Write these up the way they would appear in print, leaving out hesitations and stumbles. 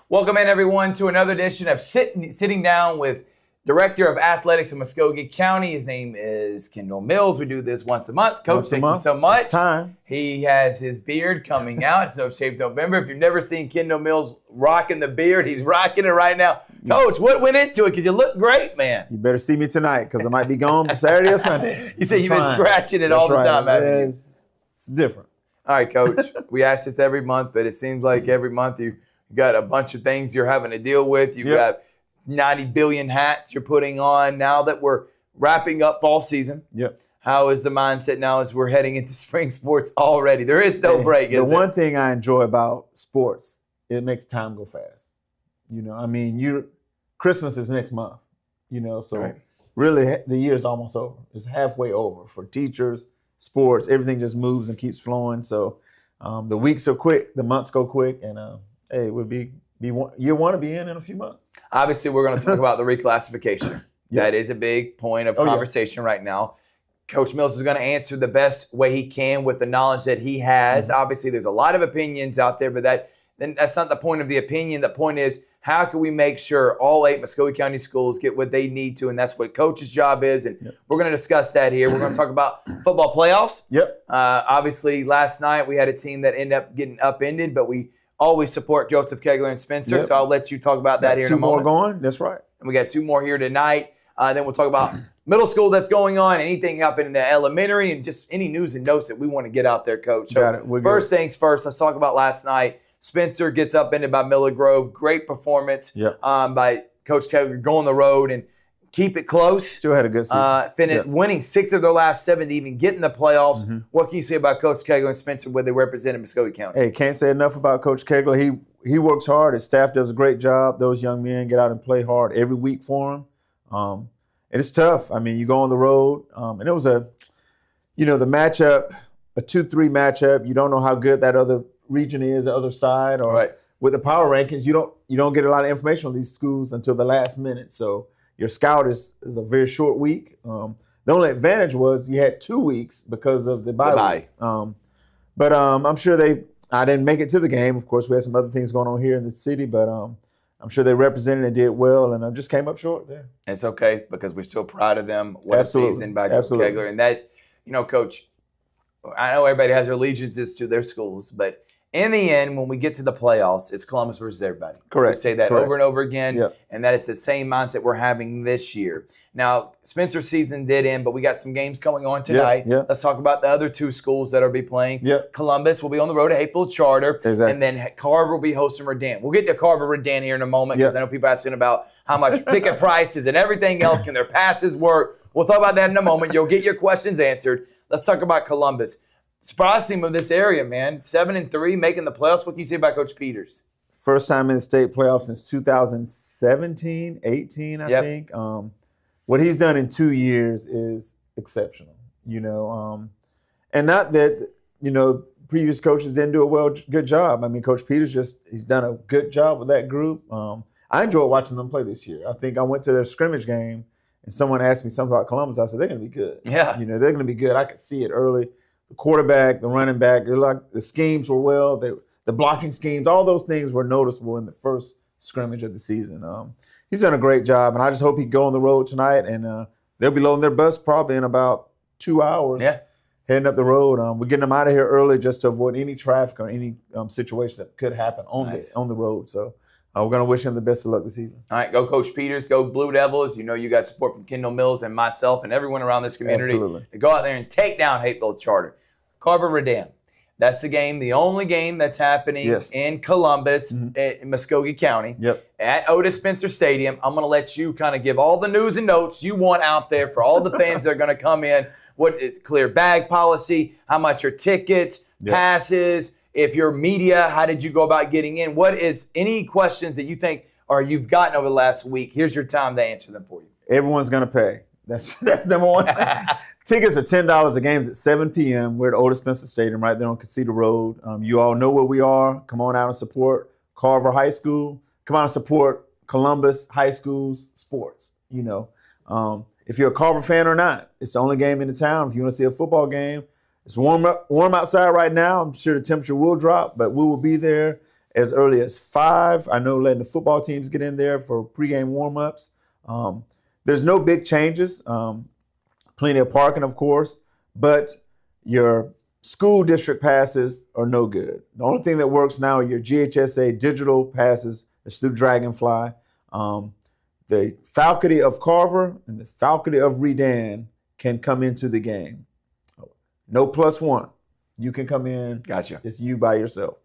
Welcome in, everyone, to another edition of Sitting Down with Director of Athletics in Muskogee County. His name is Kendall Mills. We do this once a month. Coach, thank you so much. It's time. He has his beard coming out. It's No Shave November. If you've never seen Kendall Mills rocking the beard, he's rocking it right now. Coach, what went into it? Because you look great, man. You better see me tonight because I might be gone Saturday or Sunday. You said you've been scratching it all the time, haven't you? It's different. All right, Coach. We ask this every month, but it seems like every month you got a bunch of things you're having to deal with. You got 90 billion hats you're putting on now that we're wrapping up fall season. Yep. How is the mindset now as we're heading into spring sports already? There is no break, is The there? one thing I enjoy about sports, it makes time go fast. You know, I mean, Christmas is next month, so really the year is almost over. It's halfway over for teachers, sports, everything just moves and keeps flowing. So the weeks are quick, the months go quick, and it would be year one to be in a few months. Obviously, we're going to talk about the reclassification. That is a big point of conversation right now. Coach Mills is going to answer the best way he can with the knowledge that he has. Obviously, there's a lot of opinions out there, but that's not the point of the opinion. The point is, how can we make sure all 8 Muskogee County schools get what they need to? And that's what Coach's job is. And we're going to discuss that here. We're going to talk about football playoffs. Obviously, last night we had a team that ended up getting upended, but we always support Joseph Kegler and Spencer. So I'll let you talk about that here in a moment. 2 more going. That's right. And we got 2 more here tonight. Then we'll talk about middle school that's going on, anything happening in the elementary, and just any news and notes that we want to get out there, Coach. So got it. First things first, let's talk about last night. Spencer gets upended by Miller Grove. Great performance by Coach Kegler, go on the road and keep it close. Still had a good season. Winning 6 of their last 7 to even get in the playoffs. What can you say about Coach Kegler and Spencer, where they represent Muskogee County? Hey, can't say enough about Coach Kegler. He works hard. His staff does a great job. Those young men get out and play hard every week for him. And it's tough. I mean, you go on the road, and it was the matchup, a 2-3 matchup. You don't know how good that other region is, the other side, or with the power rankings, you don't get a lot of information on these schools until the last minute. So your scout is a very short week. The only advantage was you had 2 weeks because of the bye week. But I'm sure I didn't make it to the game. Of course, we had some other things going on here in the city, but I'm sure they represented and did well, and I just came up short there. It's okay because we're so proud of them. What a season by Coach Kegler. And that's, Coach, I know everybody has their allegiances to their schools, but in the end, when we get to the playoffs, it's Columbus versus everybody. Correct. We say that over and over again, and that is the same mindset we're having this year. Now, Spencer's season did end, but we got some games coming on tonight. Let's talk about the other 2 schools that will be playing. Columbus will be on the road to Hayfield Charter, and then Carver will be hosting Redan. We'll get to Carver Redan here in a moment because I know people asking about how much ticket prices and everything else. Can their passes work? We'll talk about that in a moment. You'll get your questions answered. Let's talk about Columbus. Surprise team of this area, man. 7-3, making the playoffs. What can you say about Coach Peters? First time in the state playoffs since 2017, 18, I think. What he's done in 2 years is exceptional, and not that, previous coaches didn't do a good job. I mean, Coach Peters he's done a good job with that group. I enjoyed watching them play this year. I think I went to their scrimmage game and someone asked me something about Columbus. I said, they're going to be good. They're going to be good. I could see it early. The quarterback, the running back, the schemes were the blocking schemes, all those things were noticeable in the first scrimmage of the season. He's done a great job, and I just hope he can go on the road tonight, and they'll be loading their bus probably in about 2 hours, heading up the road. We're getting them out of here early just to avoid any traffic or any situation that could happen on the road. So we're going to wish him the best of luck this evening. All right, go Coach Peters, go Blue Devils. You got support from Kendall Mills and myself and everyone around this community to go out there and take down Hayfield Charter. Carver Redan. That's the game, the only game that's happening in Columbus, in Muskogee County, at Otis Spencer Stadium. I'm going to let you kind of give all the news and notes you want out there for all the fans that are going to come in. What clear bag policy, how much are tickets, passes, if you're media, how did you go about getting in? What is any questions that you think or you've gotten over the last week? Here's your time to answer them for you. Everyone's going to pay. That's number one. Tickets are $10. The game's at 7 p.m. We're at Otis Spencer Stadium right there on Casita Road. You all know where we are. Come on out and support Carver High School. Come out and support Columbus High School's sports. If you're a Carver fan or not, it's the only game in the town. If you want to see a football game, it's warm outside right now. I'm sure the temperature will drop, but we will be there. as early as 5. I know letting the football teams get in there for pregame warm-ups. There's no big changes. Plenty of parking, of course, but your school district passes are no good. The only thing that works now are your GHSA digital passes. It's through Dragonfly. The faculty of Carver and the faculty of Redan can come into the game. No +1. You can come in. Gotcha. It's you by yourself.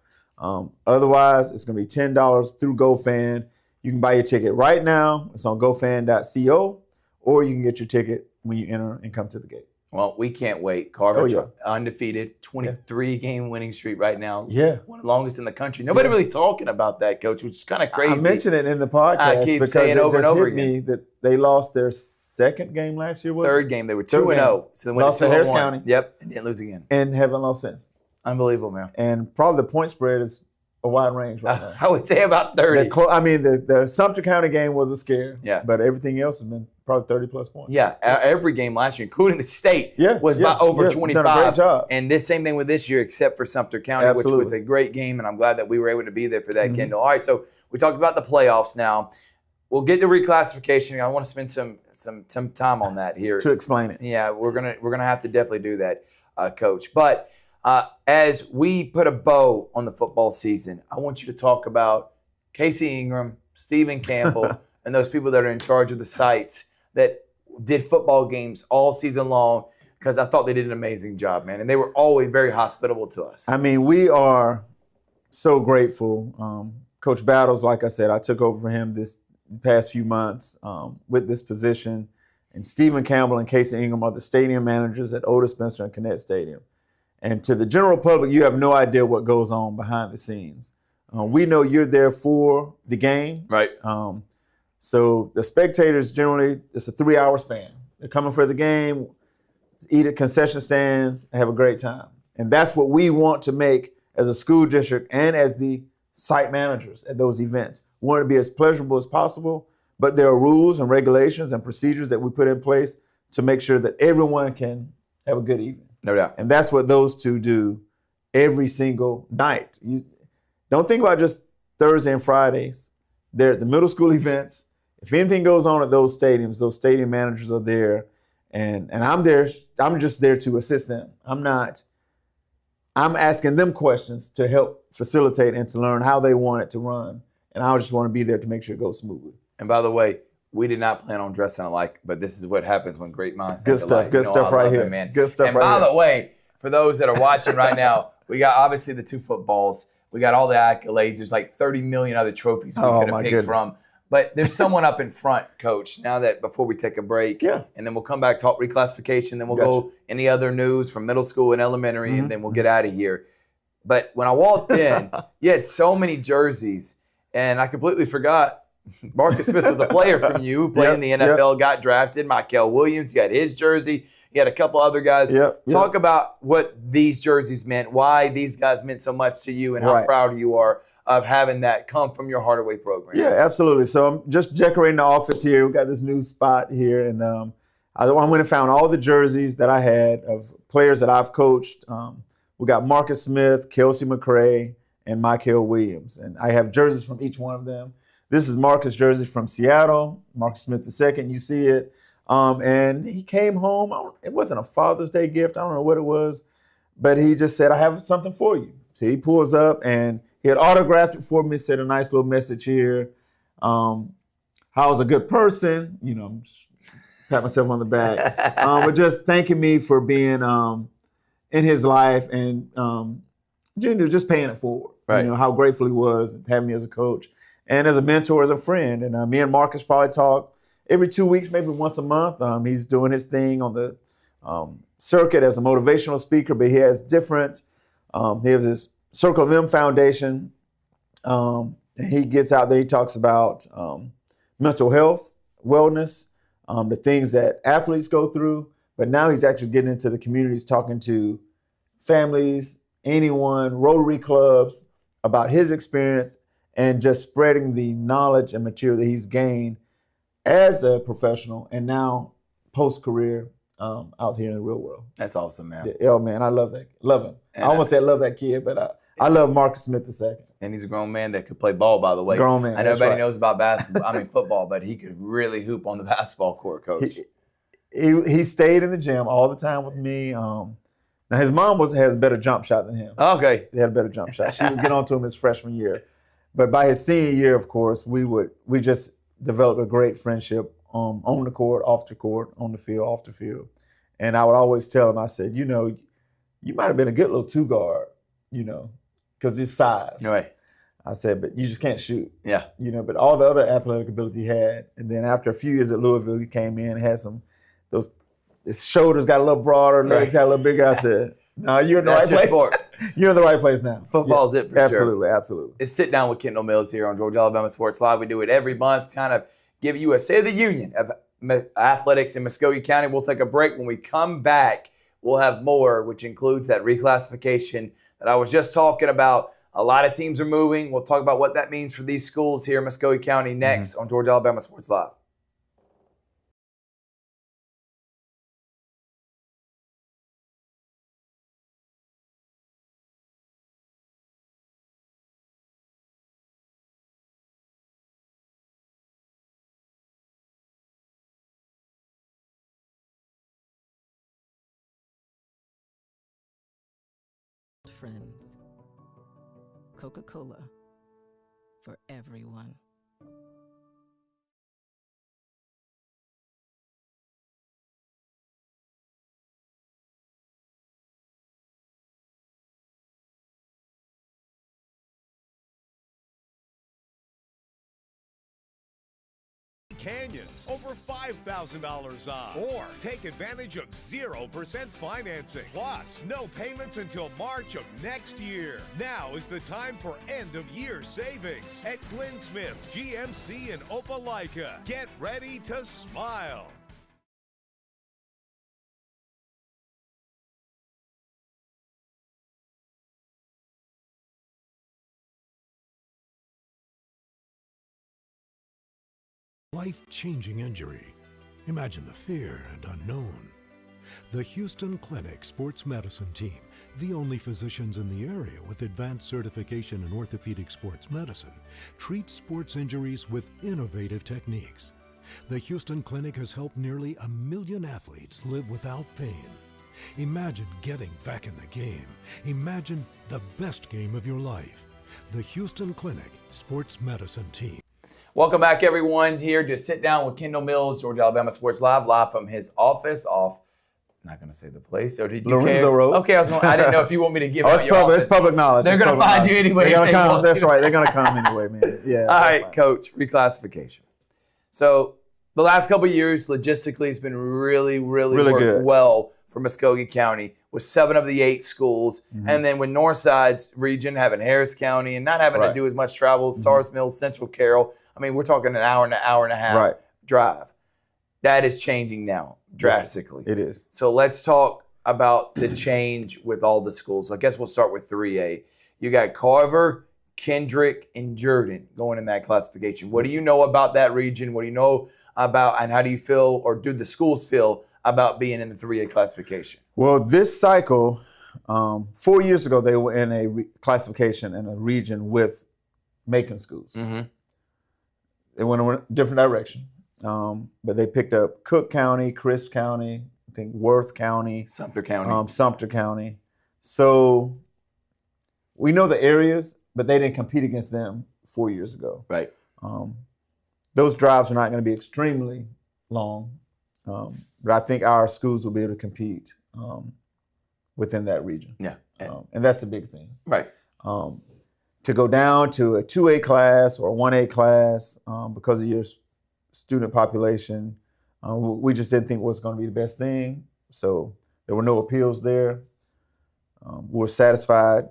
Otherwise, it's going to be $10 through GoFan. You can buy your ticket right now. It's on gofan.co, or you can get your ticket when you enter and come to the gate. Well, we can't wait. Carver, undefeated, 23-game winning streak right now. Yeah. One of the longest in the country. Nobody really talking about that, Coach, which is kind of crazy. I mentioned it in the podcast because it over just and over hit again. me that they lost their second game last year. Third game. They were 2-0. So they went lost to Harris County. Yep, and didn't lose again. And haven't lost since. Unbelievable, man. And probably the point spread is a wide range right now. I would say about 30. The Sumter County game was a scare. Yeah. But everything else has been probably 30-plus points. Yeah, every game last year, including the state, was by over 25. Done a great job. And this same thing with this year, except for Sumter County, which was a great game, and I'm glad that we were able to be there for that, Kendall. All right, so we talked about the playoffs now. We'll get to reclassification. I want to spend some time on that here. To explain it. Yeah, we're gonna have to definitely do that, Coach. But as we put a bow on the football season, I want you to talk about Casey Ingram, Stephen Campbell, and those people that are in charge of the sites that did football games all season long, because I thought they did an amazing job, man. And they were always very hospitable to us. I mean, we are so grateful. Coach Battles, like I said, I took over for him the past few months with this position. And Stephen Campbell and Casey Ingram are the stadium managers at Otis Spencer and Connect Stadium. And to the general public, you have no idea what goes on behind the scenes. We know you're there for the game. Right. So the spectators generally, it's a 3-hour span. They're coming for the game, eat at concession stands, have a great time. And that's what we want to make as a school district and as the site managers at those events. We want it to be as pleasurable as possible, but there are rules and regulations and procedures that we put in place to make sure that everyone can have a good evening. No doubt. And that's what those two do every single night. You don't think about just Thursday and Fridays. They're at the middle school events. If anything goes on at those stadiums, those stadium managers are there. And I'm there. I'm just there to assist them. I'm asking them questions to help facilitate and to learn how they want it to run. And I just want to be there to make sure it goes smoothly. And by the way, we did not plan on dressing alike, but this is what happens when great minds think alike. Good stuff right here, man. Good stuff right here. And by the way, for those that are watching right now, we got obviously the 2 footballs. We got all the accolades. There's like 30 million other trophies we could have picked from. But there's someone up in front, Coach, now that before we take a break. Yeah. And then we'll come back, talk reclassification. Then we'll go any other news from middle school and elementary, and then we'll get out of here. But when I walked in, you had so many jerseys, and I completely forgot Marcus Smith was a player from you who played in the NFL, got drafted. Michael Williams, you got his jersey. You had a couple other guys. Talk about what these jerseys meant, why these guys meant so much to you, and how proud you are of having that come from your Hardaway program. Yeah, absolutely. So I'm just decorating the office here. We got this new spot here, and I went and found all the jerseys that I had of players that I've coached. We got Marcus Smith, Kelsey McCray, and Michael Williams, and I have jerseys from each one of them. This is Marcus' jersey from Seattle, Marcus Smith II. You see it. And he came home. It wasn't a Father's Day gift. I don't know what it was. But he just said, I have something for you. So he pulls up, and he had autographed it for me, said a nice little message here. How's a good person? You know, pat myself on the back. But just thanking me for being in his life and just paying it forward. Right. You know, how grateful he was having me as a coach. And as a mentor, as a friend. And me and Marcus probably talk every 2 weeks, maybe once a month. He's doing his thing on the circuit as a motivational speaker, but he has different, he has his Circle of M Foundation. And he gets out there, he talks about mental health, wellness, the things that athletes go through. But now he's actually getting into the communities, talking to families, anyone, Rotary clubs, about his experience, and just spreading the knowledge and material that he's gained as a professional and now post-career out here in the real world. That's awesome, man. Yeah, man, I love that. Love him. And I almost said love that kid, but I love Marcus Smith II. And he's a grown man that could play ball, by the way. Grown man. I know everybody knows about football, but he could really hoop on the basketball court, Coach. He stayed in the gym all the time with me. Now his mom has a better jump shot than him. Okay. He had a better jump shot. She would get on to him his freshman year. But by his senior year, of course, we just developed a great friendship on the court, off the court, on the field, off the field. And I would always tell him, I said, you might have been a good little two-guard, because his size. Right. I said, but you just can't shoot. Yeah. But all the other athletic ability he had. And then after a few years at Louisville, he came in and had his shoulders got a little broader, legs got a little bigger. I said, no, you're in the right place. Sport. You're in the right place now. Football's it for absolutely, sure. Absolutely. It's Sit Down with Kendall Mills here on Georgia Alabama Sports Live. We do it every month, kind of give you a State of the Union of athletics in Muskogee County. We'll take a break. When we come back, we'll have more, which includes that reclassification that I was just talking about. A lot of teams are moving. We'll talk about what that means for these schools here in Muskogee County next on Georgia Alabama Sports Live. Friends. Coca-Cola for everyone. Canyons, over $5,000 off. Or take advantage of 0% financing. Plus, no payments until March of next year. Now is the time for end-of-year savings at Glenn Smith GMC in Opelika. Get ready to smile. Life-changing injury. Imagine the fear and unknown. The Houston Clinic Sports Medicine Team, the only physicians in the area with advanced certification in orthopedic sports medicine, treats sports injuries with innovative techniques. The Houston Clinic has helped nearly 1 million athletes live without pain. Imagine getting back in the game. Imagine the best game of your life. The Houston Clinic Sports Medicine Team. Welcome back, everyone, here to Sit Down with Kendall Mills, Georgia Alabama Sports live from his office off, I'm not going to say the place. Or did you Lorenzo Road. Okay, I didn't know if you want me to give out your office. It's public knowledge. They're going to find you anyway. They're going to come. That's right. They're going to come anyway, man. Yeah. All right, Coach, reclassification. So the last couple of years, logistically, it's been really good. Well for Muskogee County with 7 of the 8 schools. Mm-hmm. And then with Northside's region having Harris County and not having to do as much travel, SARS Mills, Central Carroll. I mean, we're talking an hour and a half drive. That is changing now drastically. It is. So let's talk about the change with all the schools. So I guess we'll start with 3A. You got Carver, Kendrick, and Jordan going in that classification. What do you know about that region? What do you know about, and how do you feel, or do the schools feel about being in the 3A classification? Well, this cycle, 4 years ago, they were in a classification in a region with Macon schools. Mm-hmm. They went in a different direction, but they picked up Cook County, Crisp County, I think Worth County, Sumter County. Sumter County. So we know the areas, but they didn't compete against them 4 years ago. Right. Those drives are not going to be extremely long, but I think our schools will be able to compete within that region. Yeah. And that's the big thing. Right. To go down to a 2A class or a 1A class because of your student population, we just didn't think was going to be the best thing. So there were no appeals there. We were satisfied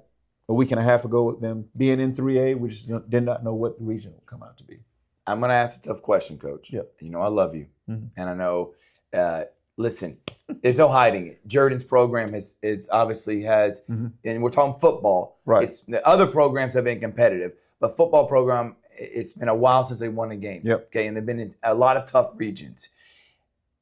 a week and a half ago with them being in 3A. We just did not know what the region would come out to be. I'm going to ask a tough question, Coach. Yep. You know I love you. Mm-hmm. And I know, listen, there's no hiding it. Jordan's program is obviously has, mm-hmm. and we're talking football. Right. The other programs have been competitive, but football program, it's been a while since they won a game. Yep. Okay, and they've been in a lot of tough regions.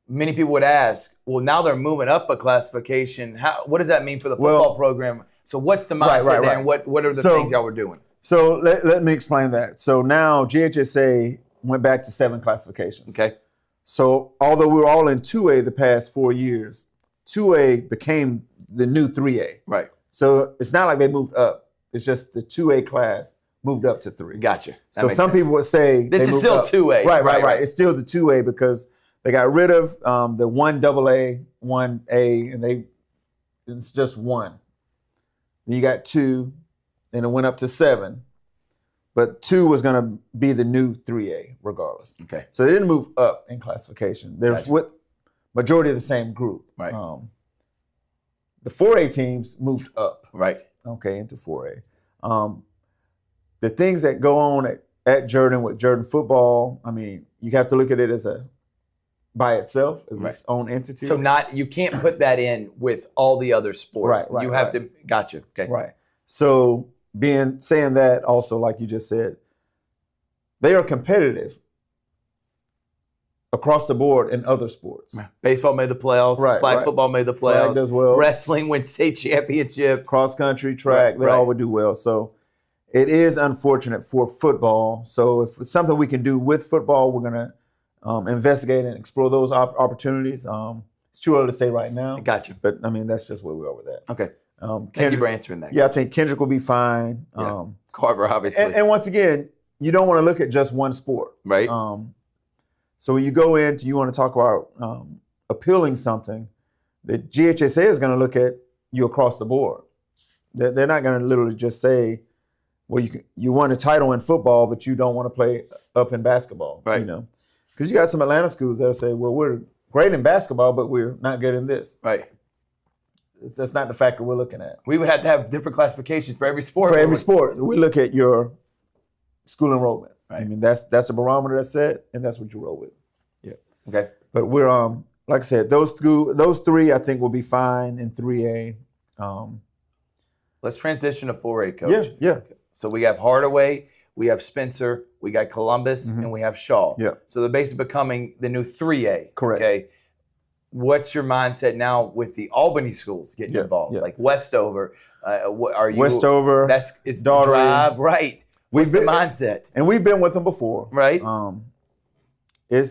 Many people would ask, well, now they're moving up a classification. What does that mean for the football program? So what's the mindset there, and what are the things y'all were doing? So let me explain that. So now GHSA went back to 7 classifications. Okay. So although we were all in 2A the past 4 years, 2A became the new 3A. Right. So it's not like they moved up. It's just the 2A class moved up to 3. Gotcha. So some people would say this is still 2A. Right. It's still the 2A because they got rid of the 1AA, 1A, and it's just 1. Then you got 2, and it went up to 7. But 2 was going to be the new 3A regardless. Okay. So they didn't move up in classification. They're with majority of the same group. Right. The 4A teams moved up. Right. Okay, into 4A. The things that go on at Jordan with Jordan football, I mean, you have to look at it as by itself, as its own entity. So you can't put that in with all the other sports. Right. You have to, gotcha. Okay. Right. So saying that also, like you just said, they are competitive across the board in other sports. Baseball made the playoffs. Flag football made the playoffs. Flag does well. Wrestling wins state championships. Cross country, track, they all would do well. So it is unfortunate for football. So if it's something we can do with football, we're going to investigate and explore those opportunities. It's too early to say right now. Gotcha. But I mean, that's just where we are with that. Okay. Thank you for answering that. Yeah, I think Kendrick will be fine. Carver, obviously. And once again, you don't want to look at just one sport. Right. So when you go into, you want to talk about appealing something, the GHSA is going to look at you across the board. They're not going to literally just say, well, you won a title in football, but you don't want to play up in basketball. Right. You know, because you got some Atlanta schools that'll say, well, we're great in basketball, but we're not good in this. Right. That's not the factor we're looking at. We would have to have different classifications for every sport. For every sport, we look at your school enrollment. Right. I mean, that's a barometer that's set, and that's what you roll with. Yeah. Okay. But we're like I said, those 3 I think will be fine in 3A. Let's transition to 4A, Coach. Yeah. So we have Hardaway, we have Spencer, we got Columbus, and we have Shaw. Yeah. So they're basically becoming the new 3A. Correct. Okay. What's your mindset now with the Albany schools getting involved? Yeah. Like Westover, are you Westover? It's the drive, right? What's the mindset? And we've been with them before, right? It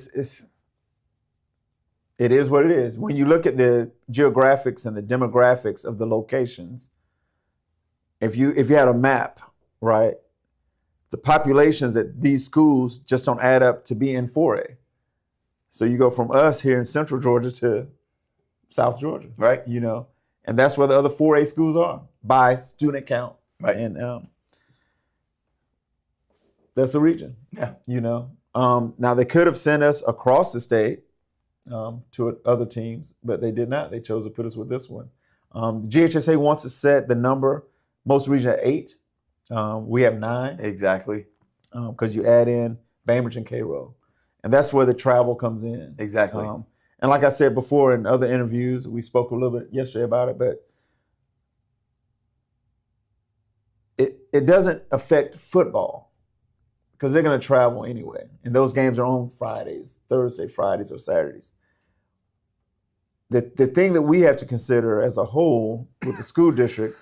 is what it is. When you look at the geographics and the demographics of the locations, if you had a map, right, the populations at these schools just don't add up to be in 4A. So you go from us here in Central Georgia to South Georgia, right? You know, and that's where the other 4A schools are by student count, right? And that's the region, You know, now they could have sent us across the state to other teams, but they did not. They chose to put us with this one. The GHSA wants to set the number, most regions at 8. We have 9. Exactly. Because you add in Bainbridge and Cairo. And that's where the travel comes in. Exactly. And like I said before in other interviews, we spoke a little bit yesterday about it, but it doesn't affect football because they're going to travel anyway. And those games are on Fridays, Fridays, or Saturdays. The thing that we have to consider as a whole with the school district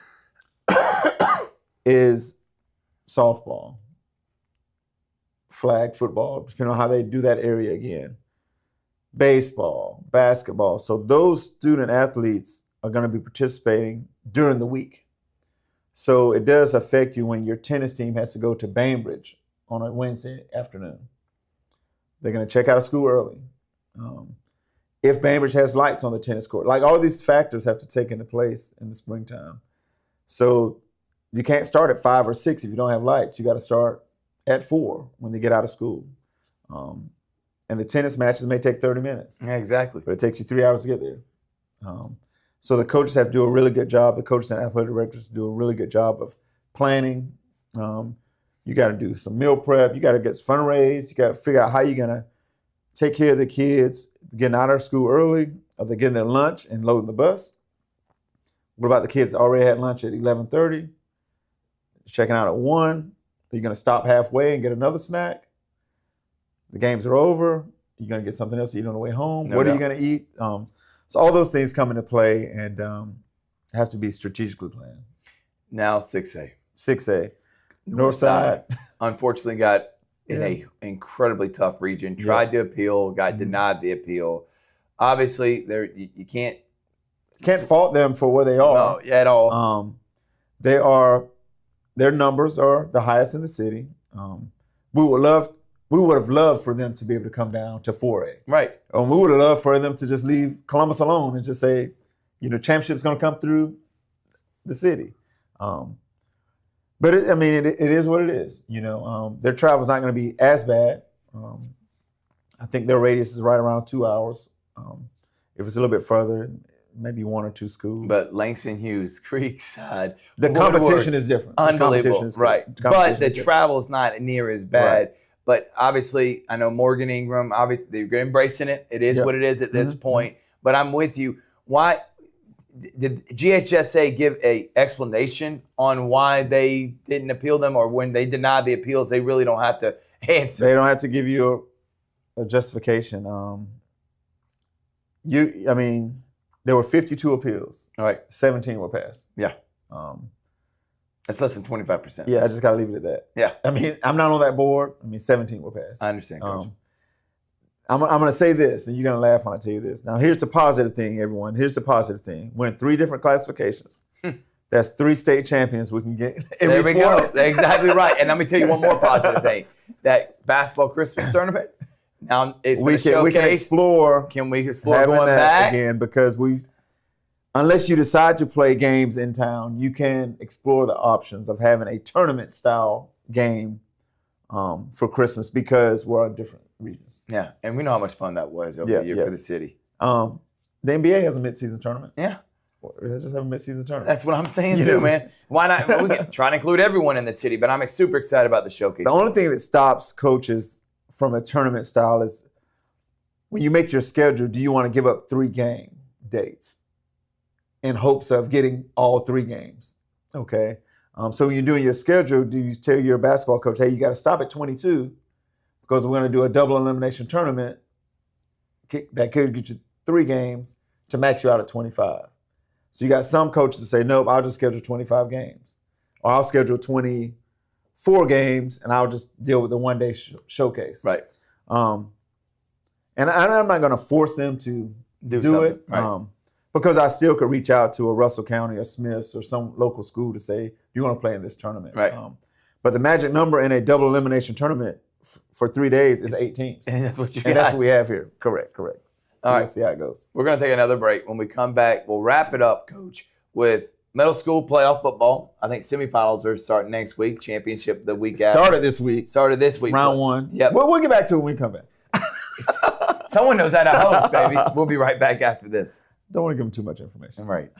is softball, flag football, depending on how they do that area again, baseball, basketball. So those student athletes are going to be participating during the week. So it does affect you when your tennis team has to go to Bainbridge on a Wednesday afternoon. They're going to check out of school early. If Bainbridge has lights on the tennis court, like all these factors have to take into place in the springtime. So you can't start at 5 or 6 if you don't have lights. You got to start at 4 when they get out of school. And the tennis matches may take 30 minutes. Yeah, exactly. But it takes you 3 hours to get there. So the coaches have to do a really good job. The coaches and athletic directors do a really good job of planning. You got to do some meal prep. You got to get fundraised. You got to figure out how you're going to take care of the kids getting out of school early. Are they getting their lunch and loading the bus? What about the kids that already had lunch at 11:30? Checking out at 1? Are you going to stop halfway and get another snack? The games are over. You're going to get something else to eat on the way home. What are you going to eat? So all those things come into play and have to be strategically planned. Now 6A. 6A. Northside. Unfortunately got in a incredibly tough region. Tried to appeal, got denied the appeal. Obviously, you can't fault them for where they are. No, at all. Their numbers are the highest in the city. We would have loved for them to be able to come down to 4A. Right. We would have loved for them to just leave Columbus alone and just say, championship's going to come through the city. But it is what it is. Their travel's not going to be as bad. I think their radius is right around 2 hours. If it's a little bit further, maybe 1 or 2 schools. But Langston Hughes, Creekside. The competition is different. Unbelievable, right. But the travel is not near as bad. Right. But obviously, I know Morgan Ingram, obviously, they're embracing it. It is what it is at this point. But I'm with you. Why did GHSA give an explanation on why they didn't appeal them, or when they denied the appeals, they really don't have to answer? They don't have to give you a justification. There were 52 appeals. All right. 17 were passed. Yeah. That's less than 25%. Yeah, I just got to leave it at that. Yeah. I'm not on that board. 17 were passed. I understand, Coach. I'm going to say this, and you're going to laugh when I tell you this. Now, here's the positive thing, everyone. Here's the positive thing. We're in 3 different classifications. That's 3 state champions we can get every There we sport. go. Exactly right. And let me tell you one more positive thing. That basketball Christmas tournament, now it's we can explore. Can we explore having going that back? again? Because unless you decide to play games in town, you can explore the options of having a tournament-style game for Christmas because we're on different regions. Yeah, and we know how much fun that was over the year for the city. The NBA has a mid-season tournament. Yeah. Let's just have a mid-season tournament. That's what I'm saying too, man. Why not? We can try to include everyone in the city, but I'm super excited about the showcase. The only thing that stops coaches from a tournament style is when you make your schedule, do you want to give up 3 game dates in hopes of getting all 3 games? Okay. So when you're doing your schedule, do you tell your basketball coach, hey, you got to stop at 22 because we're going to do a double elimination tournament that could get you 3 games to max you out at 25. So you got some coaches that say, nope, I'll just schedule 25 games. Or I'll schedule 24 games and I'll just deal with the one-day showcase. Right. And I'm not going to force them to do it. Right. Because I still could reach out to a Russell County or Smiths or some local school to say, you want to play in this tournament. Right. But the magic number in a double elimination tournament for 3 days is 8 teams. And that's what you got. And that's what we have here. Correct. So all right. We'll see how it goes. We're going to take another break. When we come back, we'll wrap it up, Coach, with middle school playoff football. I think semifinals are starting next week. Championship the week after. Started this week. Round 1. Yep. We'll get back to it when we come back. Someone knows how to host, baby. We'll be right back after this. Don't want to give them too much information. Right.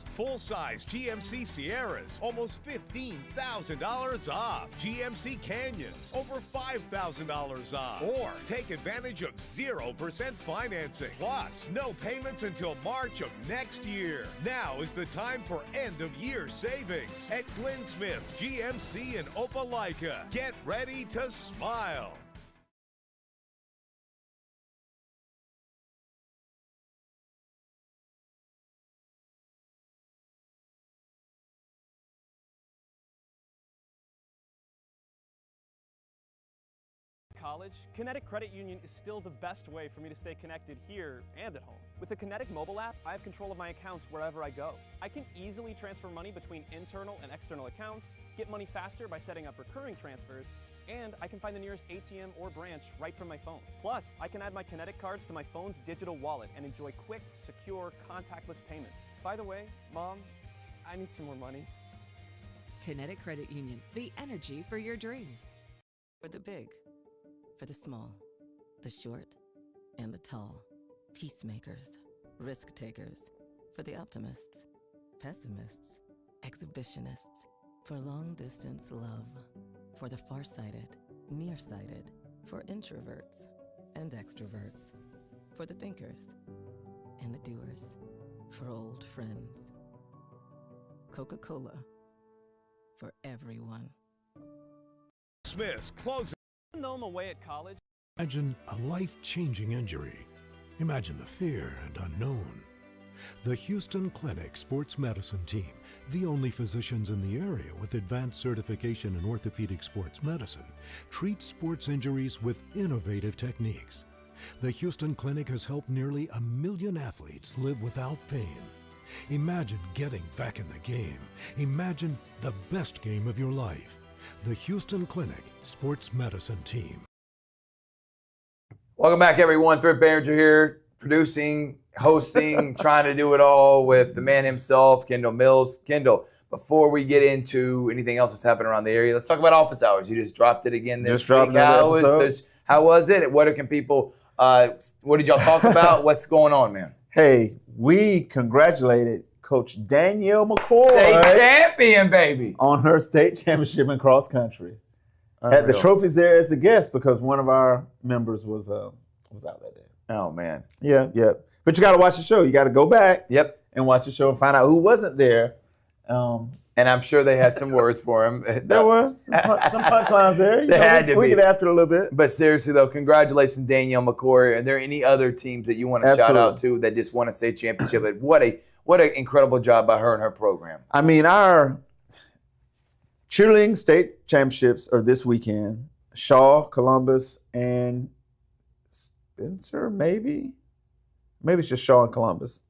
Full-size GMC Sierras, almost $15,000 off. GMC Canyons, over $5,000 off. Or take advantage of 0% financing. Plus, no payments until March of next year. Now is the time for end-of-year savings at Glenn Smith's GMC in Opelika. Get ready to smile. College, Kinetic Credit Union is still the best way for me to stay connected here and at home. With the Kinetic mobile app, I have control of my accounts wherever I go. I can easily transfer money between internal and external accounts, get money faster by setting up recurring transfers, and I can find the nearest ATM or branch right from my phone. Plus, I can add my Kinetic cards to my phone's digital wallet and enjoy quick, secure, contactless payments. By the way, Mom, I need some more money. Kinetic Credit Union, the energy for your dreams. For the big, for the small, the short, and the tall. Peacemakers, risk takers. For the optimists, pessimists, exhibitionists. For long distance love. For the farsighted, nearsighted. For introverts and extroverts. For the thinkers and the doers. For old friends. Coca-Cola. For everyone. Smith's closing. Even though I'm away at college, Imagine a life-changing injury. Imagine the fear and unknown. The Houston Clinic Sports Medicine Team, the only physicians in the area with advanced certification in orthopedic sports medicine, treats sports injuries with innovative techniques. The Houston Clinic has helped nearly 1 million athletes live without pain. Imagine getting back in the game. Imagine the best game of your life. The Houston Clinic Sports Medicine Team. Welcome back, everyone. Thrift Behringer here, producing, hosting, trying to do it all with the man himself, Kendall Mills. Kendall, before we get into anything else that's happening around the area, let's talk about office hours. You just dropped it again this just dropped week. another episode. How was it? What can people? What did y'all talk about? What's going on, man? Hey, we congratulated Coach Danielle McCoy. State champion, baby. On her state championship in cross country. Had the trophies there as the guest because one of our members was out that day. Oh, man. Yeah. But you got to watch the show. You got to go back and watch the show and find out who wasn't there. And I'm sure they had some words for him. There was some punchlines there. They had to we be. get after it a little bit. But seriously, though, congratulations, Danielle McCoy. Are there any other teams that you want to shout out to that just won a state championship? What an incredible job by her and her program. I mean, our cheerleading state championships are this weekend. Shaw, Columbus, and Spencer, maybe it's just Shaw and Columbus.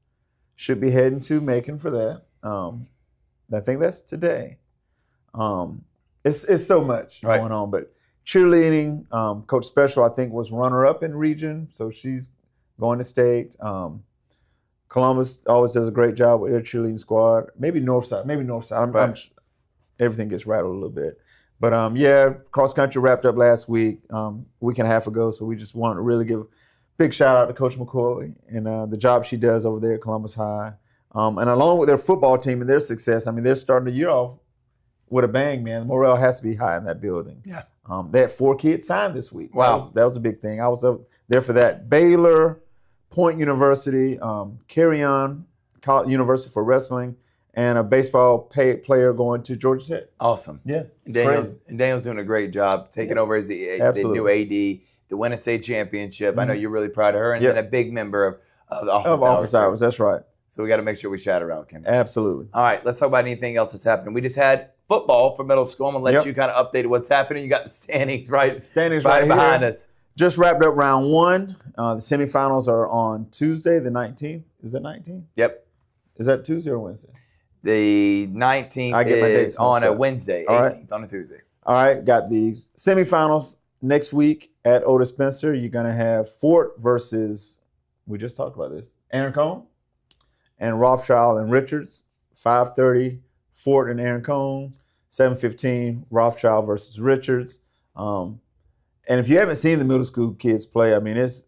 Should be heading to Macon for that. I think that's today. It's so much going on, but cheerleading, Coach Special, I think, was runner-up in region, so she's going to state. Columbus always does a great job with their cheerleading squad. Maybe Northside. I'm everything gets rattled a little bit. But cross country wrapped up last week, week and a half ago. So we just wanted to really give a big shout out to Coach McCoy and the job she does over there at Columbus High. And along with their football team and their success, I mean, they're starting the year off with a bang, man. The morale has to be high in that building. Yeah. They had 4 kids signed this week. Wow. That was a big thing. I was up there for that. Baylor, Point University, Carry-On University for wrestling, and a baseball player going to Georgia Tech. Awesome. Yeah. Daniel's doing a great job taking over as the new AD, to win a state championship. Mm-hmm. I know you're really proud of her, and then a big member of office hours. That's right. So we got to make sure we shout her out, Ken. Absolutely. All right, let's talk about anything else that's happening. We just had football for middle school. I'm going to let you kind of update what's happening. You got the standings right behind us. Just wrapped up round 1. The semifinals are on Tuesday, the 19th. Is that 19th? Yep. Is that Tuesday or Wednesday? The 19th is on a Wednesday, 18th on a Tuesday. All right, got the semifinals next week at Otis Spencer. You're going to have Fort versus, we just talked about this, Aaron Cone and Rothschild and Richards. 5:30, Fort and Aaron Cone. 7:15, Rothschild versus Richards. And if you haven't seen the middle school kids play, I mean, it's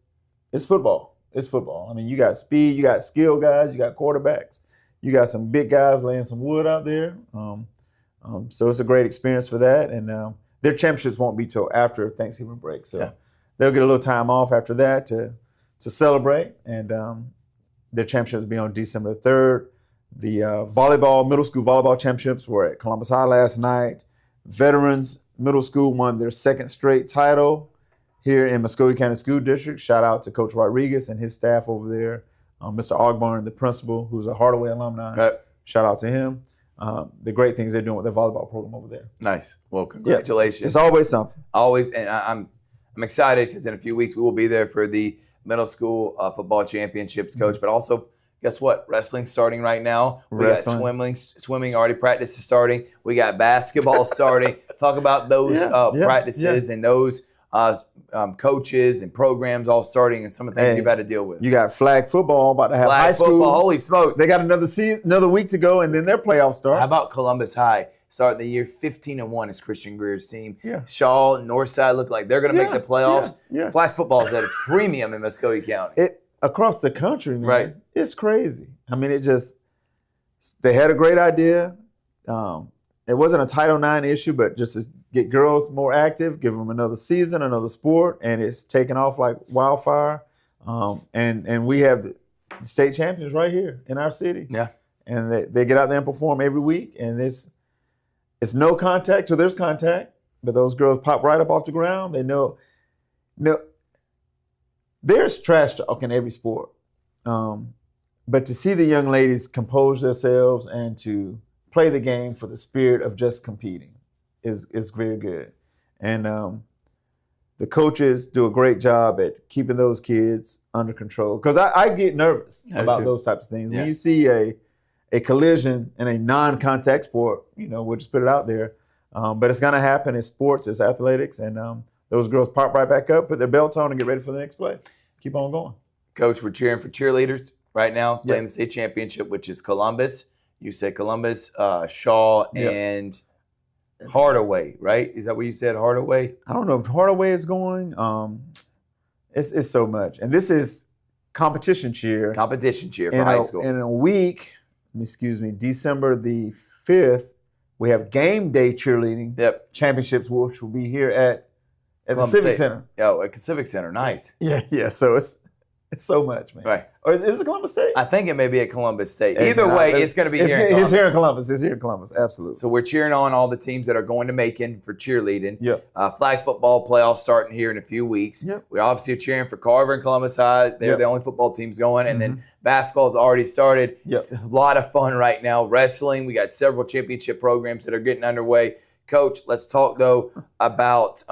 football. It's football. I mean, you got speed, you got skill guys, you got quarterbacks, you got some big guys laying some wood out there. So it's a great experience for that. And their championships won't be till after Thanksgiving break. So they'll get a little time off after that to celebrate. And their championships will be on December 3rd. The middle school volleyball championships were at Columbus High last night. Veterans Middle School won their 2nd straight title here in Muskogee County School District. Shout out to Coach Rodriguez and his staff over there. Mr. Ogburn, the principal, who's a Hardaway alumni. Shout out to him. The great things they're doing with their volleyball program over there. Nice. Well, congratulations. It's always something. Always, and I'm excited because in a few weeks we will be there for the middle school football championships, Coach. Mm-hmm. But also, guess what? Wrestling's starting right now. We got swimming already. Practice is starting. We got basketball starting. Talk about those practices and those coaches and programs all starting and some of the things you've had to deal with. You got flag football about to have high school. Football, holy smoke. They got another week to go, and then their playoffs start. How about Columbus High starting the year 15-1 is Christian Greer's team. Yeah. Shaw, Northside look like they're going to make the playoffs. Yeah. Flag football is at a premium in Muskogee County. Across the country, man. Right. It's crazy. I mean, they had a great idea. It wasn't a Title IX issue, but just to get girls more active, give them another season, another sport, and it's taken off like wildfire. And we have the state champions right here in our city. Yeah. And they get out there and perform every week, and it's no contact till there's contact, but those girls pop right up off the ground. They know there's trash talk in every sport. But to see the young ladies compose themselves and to play the game for the spirit of just competing is very good. And the coaches do a great job at keeping those kids under control. Because I get nervous about those types of things. Yeah. When you see a collision in a non-contact sport, we'll just put it out there. But it's going to happen in sports, it's athletics. And those girls pop right back up, put their belts on, and get ready for the next play. Keep on going. Coach, we're cheering for cheerleaders right now, playing the state championship, which is Columbus. You said Columbus, Shaw, and Hardaway, right? Is that what you said, Hardaway? I don't know if Hardaway is going. It's so much. And this is competition cheer. Competition cheer for high school. In a week, December the 5th, we have game day cheerleading championships, which will be here at the Civic Center. Oh, at the Civic Center. Nice. Yeah. So it's so much, man. Right. Or is it Columbus State? I think it may be at Columbus State. Either way, it's going to be here in Columbus. It's here in Columbus. It's here in Columbus. Absolutely. So we're cheering on all the teams that are going to Macon for cheerleading. Yep. Flag football playoffs starting here in a few weeks. Yep. We're obviously cheering for Carver and Columbus High. They're the only football teams going. And then basketball's already started. Yep. It's a lot of fun right now. Wrestling, we got several championship programs that are getting underway. Coach, let's talk, though, about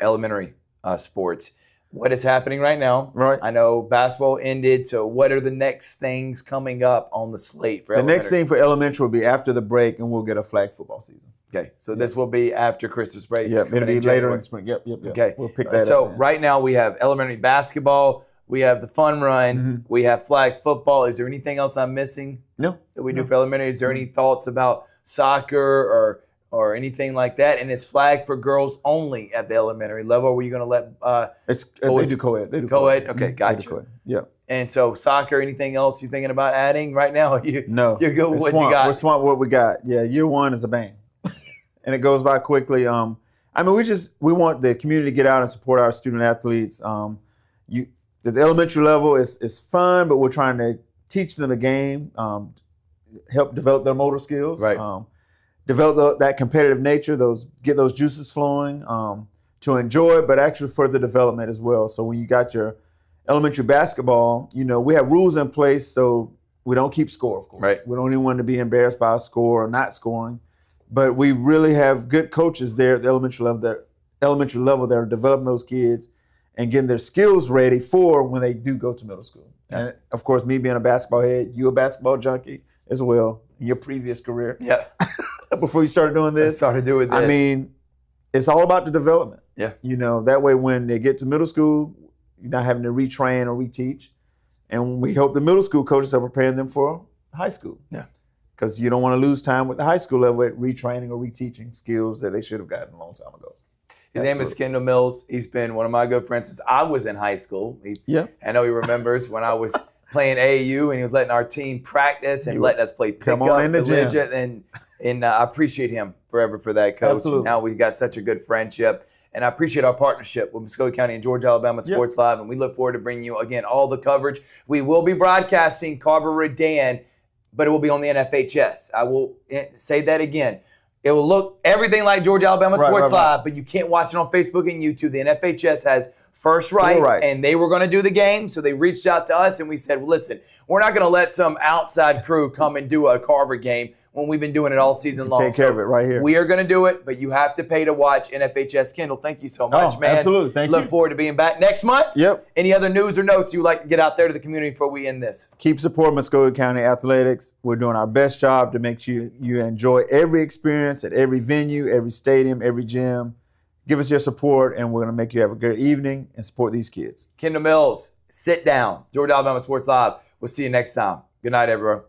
elementary sports. What is happening right now? Right. I know basketball ended, so what are the next things coming up on the slate for elementary? The next thing for elementary will be after the break, and we'll get a flag football season. Okay, so this will be after Christmas break. Yep, it'll be later in the spring. Yep. Okay. We'll pick that up. So right now we have elementary basketball, we have the fun run, we have flag football. Is there anything else I'm missing? No. That we do for elementary? Is there any thoughts about soccer or anything like that? And it's flag for girls only at the elementary level. Or were you going to let they do co-ed. They do co-ed? Okay, gotcha. Co-ed. Yeah. And so soccer, anything else you're thinking about adding right now? No. You're good with what you got? We're smart with what we got. Yeah, year one is a bang. And it goes by quickly. We want the community to get out and support our student athletes. The elementary level is fun, but we're trying to teach them the game, help develop their motor skills. Right. Develop that competitive nature, get those juices flowing to enjoy it, but actually for the development as well. So when you got your elementary basketball, we have rules in place so we don't keep score, of course. Right. We don't even want to be embarrassed by a score or not scoring. But we really have good coaches there at the elementary level that are developing those kids and getting their skills ready for when they do go to middle school. Yeah. And of course, me being a basketball head, you a basketball junkie as well in your previous career. Yeah. Before you started doing this. It's all about the development. Yeah. That way when they get to middle school, you're not having to retrain or reteach. And we hope the middle school coaches are preparing them for high school. Yeah. Because you don't want to lose time with the high school level at retraining or reteaching skills that they should have gotten a long time ago. His name is Kendall Mills. He's been one of my good friends since I was in high school. I know he remembers when I was playing AAU and he was letting our team practice and letting us play pickup religion. And I appreciate him forever for that, Coach. Absolutely. Now we've got such a good friendship. And I appreciate our partnership with Muskogee County and Georgia Alabama Sports Live. And we look forward to bringing you, again, all the coverage. We will be broadcasting Carver Redan, but it will be on the NFHS. I will say that again. It will look everything like Georgia Alabama Sports Live, but you can't watch it on Facebook and YouTube. The NFHS has first rights, and they were going to do the game, so they reached out to us, and we said, well, listen, we're not going to let some outside crew come and do a Carver game when we've been doing it all season long. Take care of it right here. We are going to do it, but you have to pay to watch NFHS. Kendall, thank you so much, man. Absolutely. Thank you. Look forward to being back next month. Yep. Any other news or notes you'd like to get out there to the community before we end this? Keep supporting Muskogee County Athletics. We're doing our best job to make sure you enjoy every experience at every venue, every stadium, every gym. Give us your support, and we're going to make you have a good evening and support these kids. Kendall Mills, sit down. Georgia Alabama Sports Live. We'll see you next time. Good night, everyone.